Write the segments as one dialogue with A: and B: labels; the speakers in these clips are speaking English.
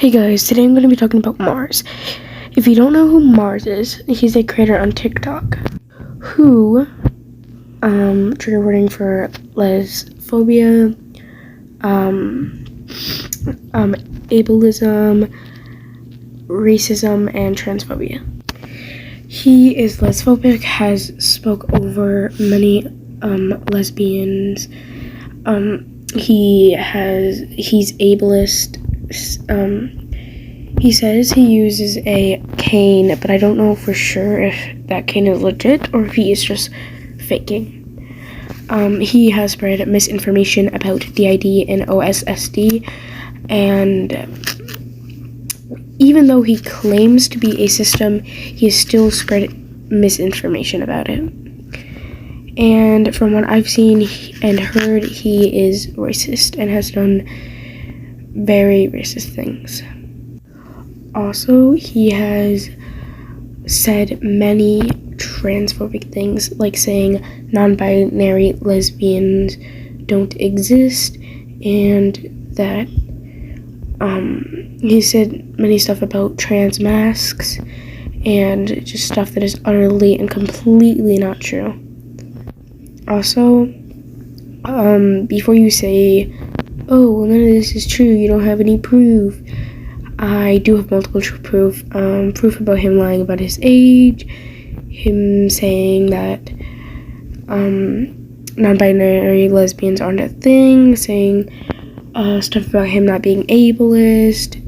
A: Hey guys, today I'm going to be talking about Mars. If you don't know who Mars is, he's a creator on TikTok who, trigger warning for lesphobia, ableism, racism, and transphobia. He is lesbophobic, has spoke over many lesbians. He's ableist. He says he uses a cane, but I don't know for sure if that cane is legit or if he is just faking. He has spread misinformation about DID and OSSD, and even though he claims to be a system, he has still spread misinformation about it. And from what I've seen and heard, he is racist and has done very racist things. Also, he has said many transphobic things, like saying non-binary lesbians don't exist, and that he said many stuff about trans masks and just stuff that is utterly and completely not true. Also, before you say, oh, well, none of this is true, you don't have any proof, I do have multiple proof about him lying about his age, him saying that non-binary lesbians aren't a thing, saying stuff about him not being ableist.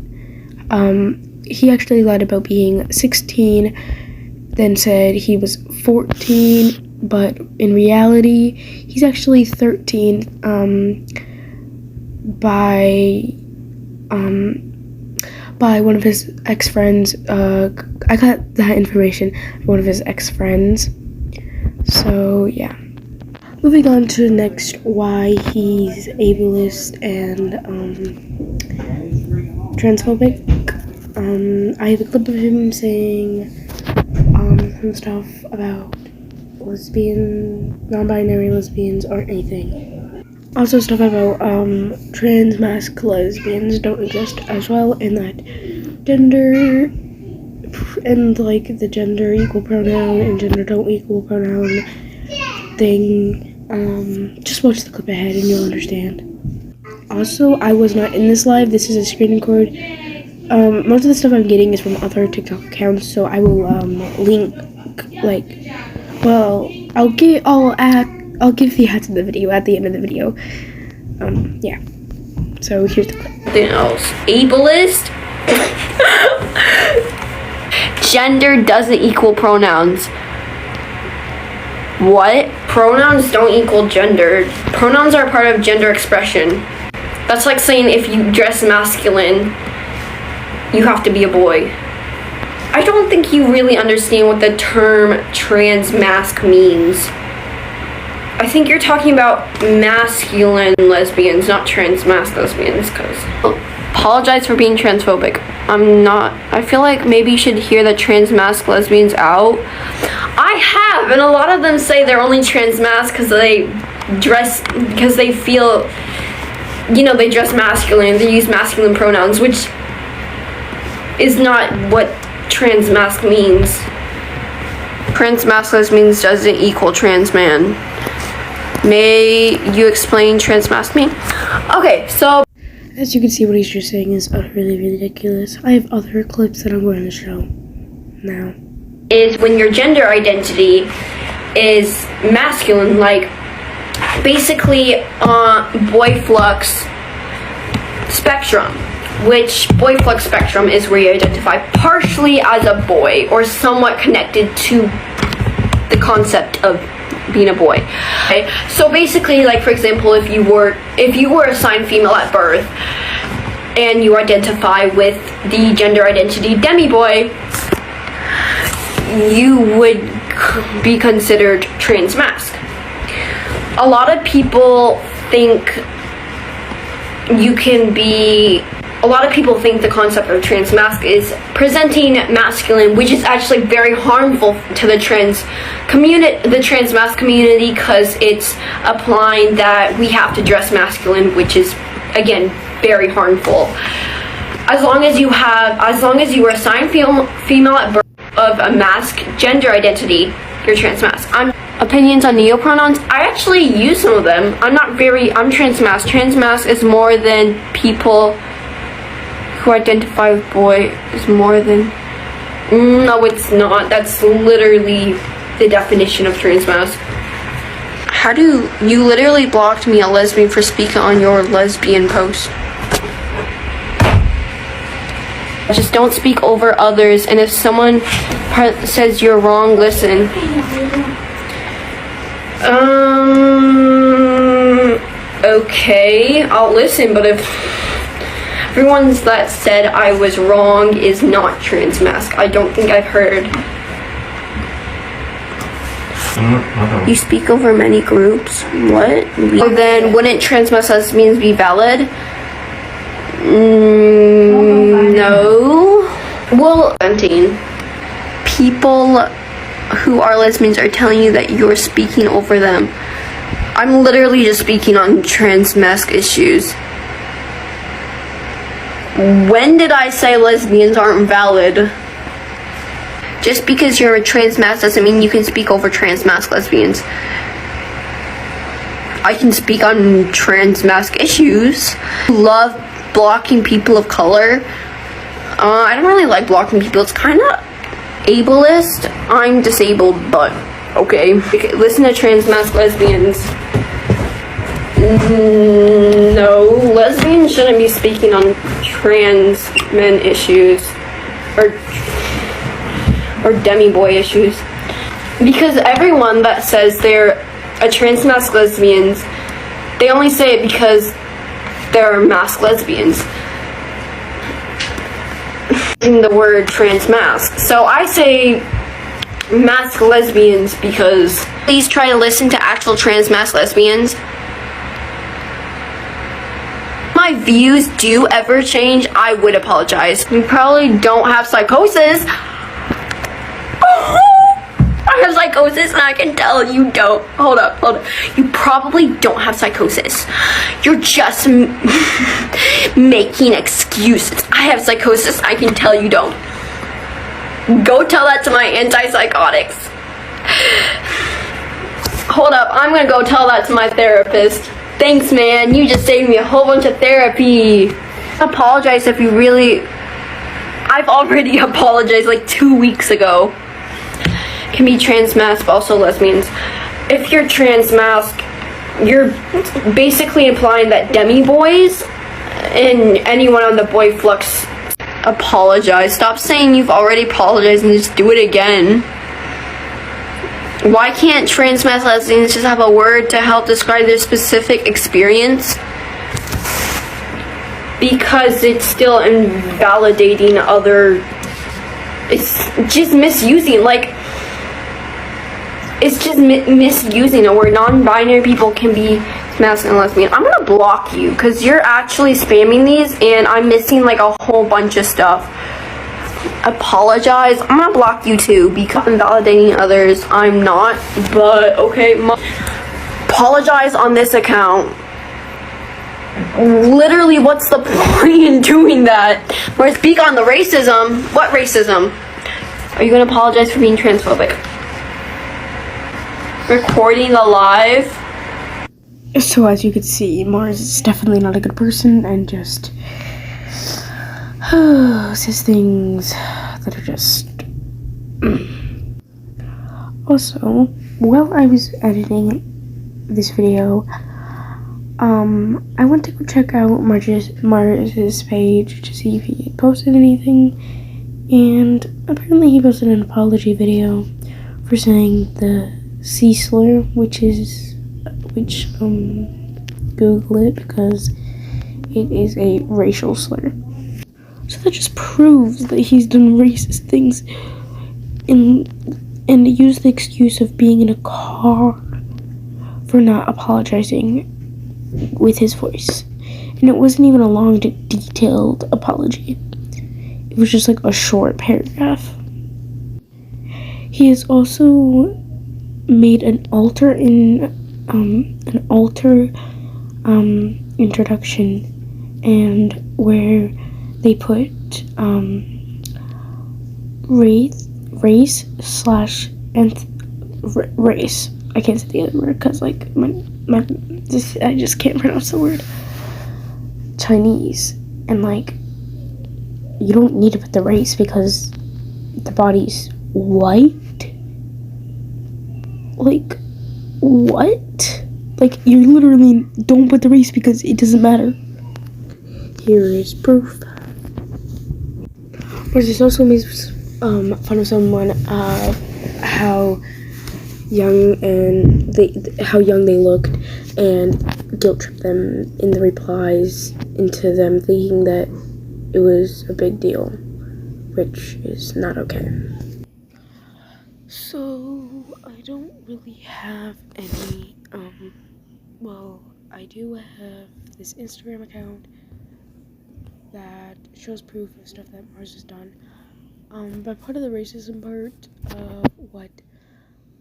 A: He actually lied about being 16, then said he was 14, but in reality, he's actually 13, by one of his ex-friends. I got that information from one of his ex-friends. So, yeah. Moving on to next, why he's ableist and transphobic. I have a clip of him saying some stuff about non-binary lesbians aren't anything. Also stuff about trans masc lesbians don't exist as well, and that gender and like the gender equal pronoun and gender don't equal pronoun thing. Just watch the clip ahead and you'll understand. Also, I was not in this live. This is a screen record. Most of the stuff I'm getting is from other TikTok accounts, so I will link I'll give the ads in the video at the end of the video. Yeah. So here's the clip.
B: Something else. Ableist. Gender doesn't equal pronouns. What? Pronouns don't equal gender. Pronouns are part of gender expression. That's like saying if you dress masculine, you have to be a boy. I don't think you really understand what the term trans masc means. I think you're talking about masculine lesbians, not trans masc lesbians, apologize for being transphobic. I feel like maybe you should hear the trans masc lesbians out. I have, and a lot of them say they're only trans masc because they feel, they dress masculine, they use masculine pronouns, which is not what trans masc means. Trans masc lesbians doesn't equal trans man. May you explain trans masc mean? Okay, so
A: as you can see, what he's just saying is utterly ridiculous. I have other clips that I'm going to show now.
B: Is when your gender identity is masculine, like basically boy flux spectrum, which boy flux spectrum is where you identify partially as a boy or somewhat connected to the concept of being a boy. Okay, so basically, like for example, if you were assigned female at birth and you identify with the gender identity demi-boy, you would be considered trans masc. A lot of people think the concept of trans masc is presenting masculine, which is actually very harmful to the trans masc community, because it's applying that we have to dress masculine, which is again very harmful. As long as you were assigned female at birth of a mask gender identity, you're trans-masc. Opinions on neopronouns, I actually use some of them. I'm trans-masc. Trans-masc is more than people who identify with boy, is more than, no it's not. That's literally the definition of trans-masc. You literally blocked me, a lesbian, for speaking on your lesbian post. Just don't speak over others, and if someone says you're wrong, listen. Okay, I'll listen, but if everyone that said I was wrong is not trans-masc, I don't think I've heard. You speak over many groups? What? Then wouldn't trans-masc lesbians be valid? No. Well, 17. People who are lesbians are telling you that you're speaking over them. I'm literally just speaking on trans-masc issues. When did I say lesbians aren't valid? Just because you're a trans-masc doesn't mean you can speak over trans-masc lesbians. I can speak on trans-masc issues. Love blocking people of color. I don't really like blocking people. It's kind of ableist. I'm disabled, but okay. Listen to trans-masc lesbians. No, lesbians shouldn't be speaking on trans men issues or demi-boy issues, because everyone that says they're a trans-masc lesbians, they only say it because they're masc lesbians. In the word trans-masc. So I say masc lesbians because please try to listen to actual trans-masc lesbians. My views do ever change, I would apologize. You probably don't have psychosis. I have psychosis and I can tell you don't. Hold up. You probably don't have psychosis. You're just making excuses. I have psychosis, I can tell you don't. Go tell that to my antipsychotics. Hold up, I'm gonna go tell that to my therapist. Thanks, man, you just saved me a whole bunch of therapy. I apologize if you really... I've already apologized like 2 weeks ago. Can be trans-masc, but also lesbians. If you're trans-masc, you're basically implying that demi-boys and anyone on the boy flux apologize. Stop saying you've already apologized and just do it again. Why can't trans-masc lesbians just have a word to help describe their specific experience? Because it's still invalidating other... It's just misusing, like... It's just misusing a word. Non-binary people can be masc and lesbian. I'm gonna block you because you're actually spamming these and I'm missing like a whole bunch of stuff. Apologize. I'm gonna block you too because I'm validating others. I'm not, but okay. Apologize on this account. Literally, what's the point in doing that? Or speak on the racism. What racism? Are you gonna apologize for being transphobic? Recording the live.
A: So as you can see, Mars is definitely not a good person and just says things that are just... Also, while I was editing this video, I went to go check out Mars's page to see if he had posted anything, and apparently he posted an apology video for saying the C slur, which Google it because it is a racial slur. So that just proves that he's done racist things and used the excuse of being in a car for not apologizing with his voice. And it wasn't even a long, detailed apology. It was just like a short paragraph. He has also made an alter introduction, and where they put race slash race. I can't say the other word because like I just can't pronounce the word. Chinese, and like you don't need to put the race because the body's white. Like what? Like you literally don't put the race because it doesn't matter. Here is proof. But this also makes fun of someone how young they looked, and guilt tripped them in the replies into them thinking that it was a big deal, which is not okay. So I don't really have any well, I do have this Instagram account that shows proof of stuff that Mars has done. But part of the racism part of what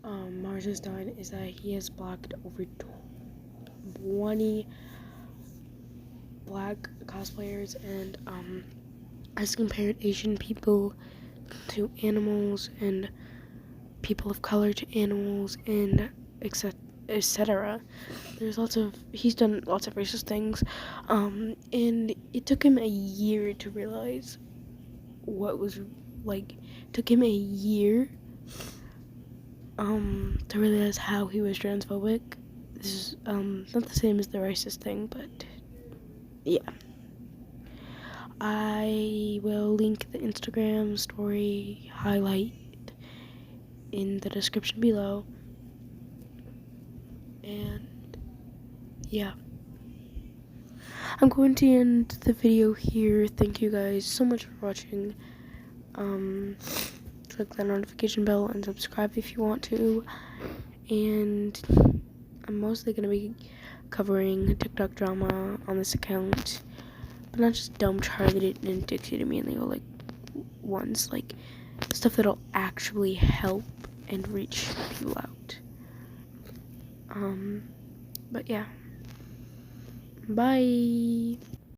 A: Mars has done is that he has blocked over 20 black cosplayers and has compared Asian people to animals and people of color to animals and etc. He's done lots of racist things, and it took him a year to realize what was like. It took him a year to realize how he was transphobic. This is not the same as the racist thing, but yeah. I will link the Instagram story highlight in the description below. And yeah. I'm going to end the video here. Thank you guys so much for watching. Click that notification bell and subscribe if you want to. And I'm mostly going to be covering TikTok drama on this account. But not just dumb targeted and Dixie to me and the like ones. Like stuff that'll actually help and reach people out. But yeah. Bye.